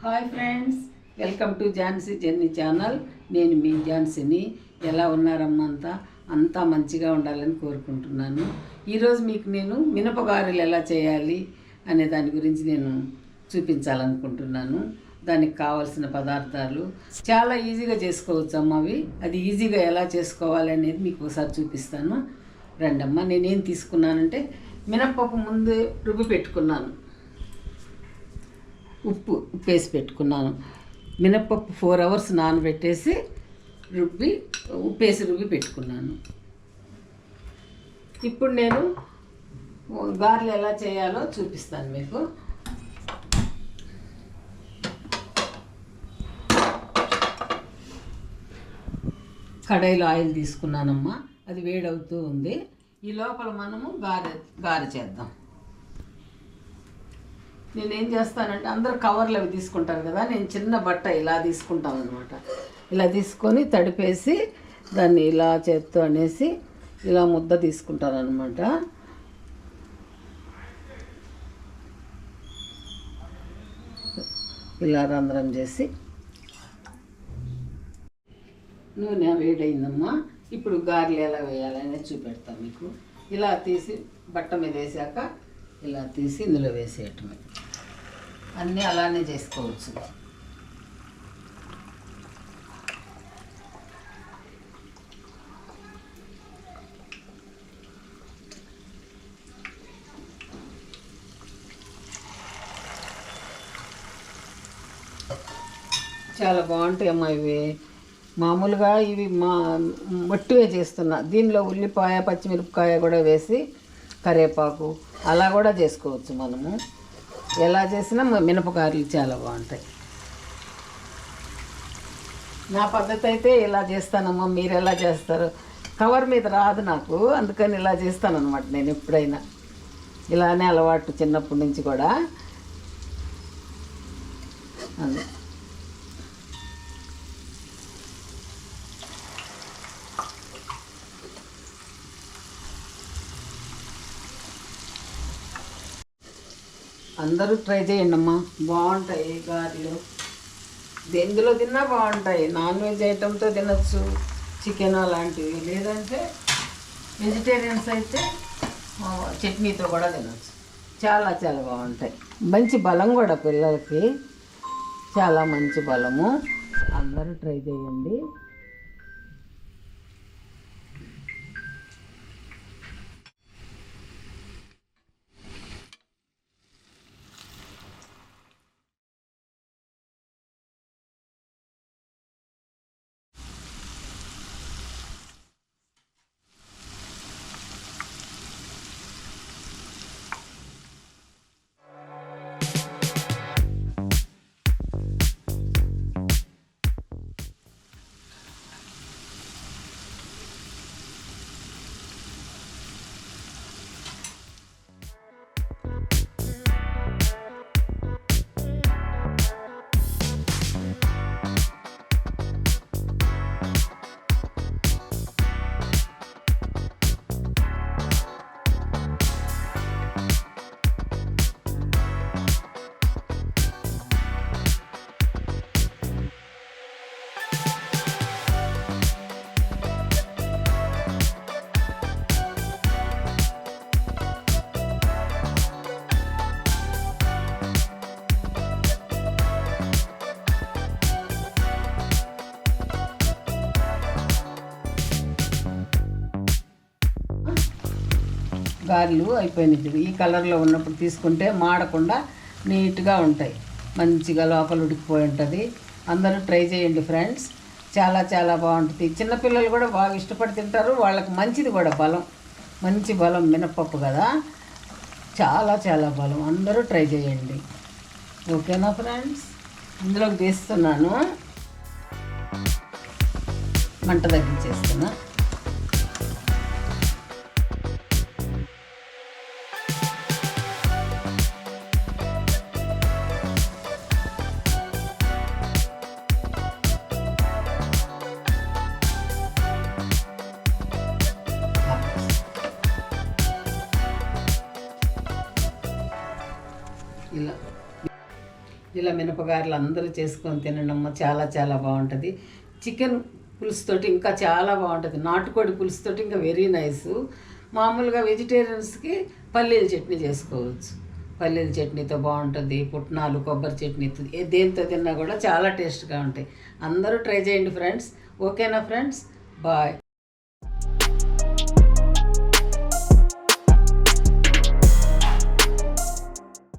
Hi friends, welcome to Jhansi journey channel. నేను మీ ఝాన్సీని. ఎలా ఉన్నారమ్మా? అంతా మంచిగా ఉండాలని కోరుకుంటున్నాను. ఈరోజు మీకు నేను మినపగారెలు ఎలా చేయాలి అనే దాని గురించి నేను చూపించాలనుకుంటున్నాను. దానికి కావాల్సిన పదార్థాలు చాలా ఈజీగా చేసుకోవచ్చు అమ్మ. అది ఈజీగా ఎలా చేసుకోవాలి అనేది మీకు ఒకసారి చూపిస్తాను. రండమ్మా. నేనేం తీసుకున్నానంటే మినప్పప్పు ముందు రుబ్బి పెట్టుకున్నాను. ఉప్పు వేసి పెట్టుకున్నాను. మినప్పప్పు 4 hours నానబెట్టేసి ఉప్పేసి రుబ్బి పెట్టుకున్నాను. ఇప్పుడు నేను గారెలు ఎలా చేయాలో చూపిస్తాను మీకు. కడాయిలో ఆయిల్ తీసుకున్నానమ్మా. అది వేడవుతూ ఉంది. ఈ లోపల మనము గారె చేద్దాం. నేనేం చేస్తానంటే అందరూ కవర్లు అవి తీసుకుంటారు కదా, నేను చిన్న బట్ట ఇలా తీసుకుంటాను అనమాట. ఇలా తీసుకొని తడిపేసి దాన్ని ఇలా చేత్తో అనేసి ఇలా ముద్ద తీసుకుంటాను అనమాట. ఇలా రంధ్రం చేసి నూనె వేడైందమ్మా. ఇప్పుడు గారెలు ఎలా వేయాలనేది చూపెడతాను మీకు. ఇలా తీసి బట్ట మీద వేసాక ఇలా తీసి ఇందులో వేసేయటమే. అన్నీ అలానే చేసుకోవచ్చు. చాలా బాగుంటాయి అమ్మా ఇవి. మామూలుగా ఇవి మట్టివే చేస్తున్నా. దీనిలో ఉల్లిపాయ పచ్చిమిరపకాయ కూడా వేసి కరివేపాకు అలా కూడా చేసుకోవచ్చు మనము. ఎలా చేసినా మినపగారెలు చాలా బాగుంటాయి. నా పద్ధతి అయితే ఇలా చేస్తానమ్మా. మీరు ఎలా చేస్తారు? కవర్ మీద రాదు నాకు, అందుకని ఇలా చేస్తానన్నమాట. నేను ఎప్పుడైనా ఇలానే అలవాటు చిన్నప్పటి నుంచి కూడా. అది అందరూ ట్రై చేయండి అమ్మా. బాగుంటాయి గారెలు. ఎందులో తిన్నా బాగుంటాయి. నాన్ వెజ్ ఐటెంతో తినచ్చు, చికెన్ అలాంటివి. లేదంటే వెజిటేరియన్స్ అయితే చట్నీతో కూడా తినచ్చు. చాలా చాలా బాగుంటాయి. మంచి బలం కూడా పిల్లలకి, చాలా మంచి బలము. అందరూ ట్రై చేయండి. గారెలు అయిపోయినాయి. ఈ కలర్లో ఉన్నప్పుడు తీసుకుంటే మాడకుండా నీట్గా ఉంటాయి. మంచిగా లోపల ఉడికిపోయి ఉంటుంది. అందరూ ట్రై చేయండి ఫ్రెండ్స్. చాలా చాలా బాగుంటుంది. చిన్నపిల్లలు కూడా బాగా ఇష్టపడి తింటారు. వాళ్ళకి మంచిది కూడా, బలం, మంచి బలం. మినప్పప్పు కదా, చాలా చాలా బలం. అందరూ ట్రై చేయండి. ఓకేనా ఫ్రెండ్స్? ఇందులోకి తీస్తున్నాను. మంట తగ్గించేస్తున్నా. ఇలా ఇలా మినపగారెలు అందరూ చేసుకొని తినడమ్మ, చాలా చాలా బాగుంటుంది. చికెన్ పులుసుతోటి ఇంకా చాలా బాగుంటుంది. నాటుకోడి పులుసుతోటి ఇంకా వెరీ నైస్. మామూలుగా వెజిటేరియన్స్కి పల్లీల చట్నీ చేసుకోవచ్చు. పల్లీల చట్నీతో బాగుంటుంది. పుట్నాలు, కొబ్బరి చట్నీతో దేంతో తిన్నా కూడా చాలా టేస్ట్గా ఉంటాయి. అందరూ ట్రై చేయండి ఫ్రెండ్స్. ఓకేనా ఫ్రెండ్స్? బాయ్.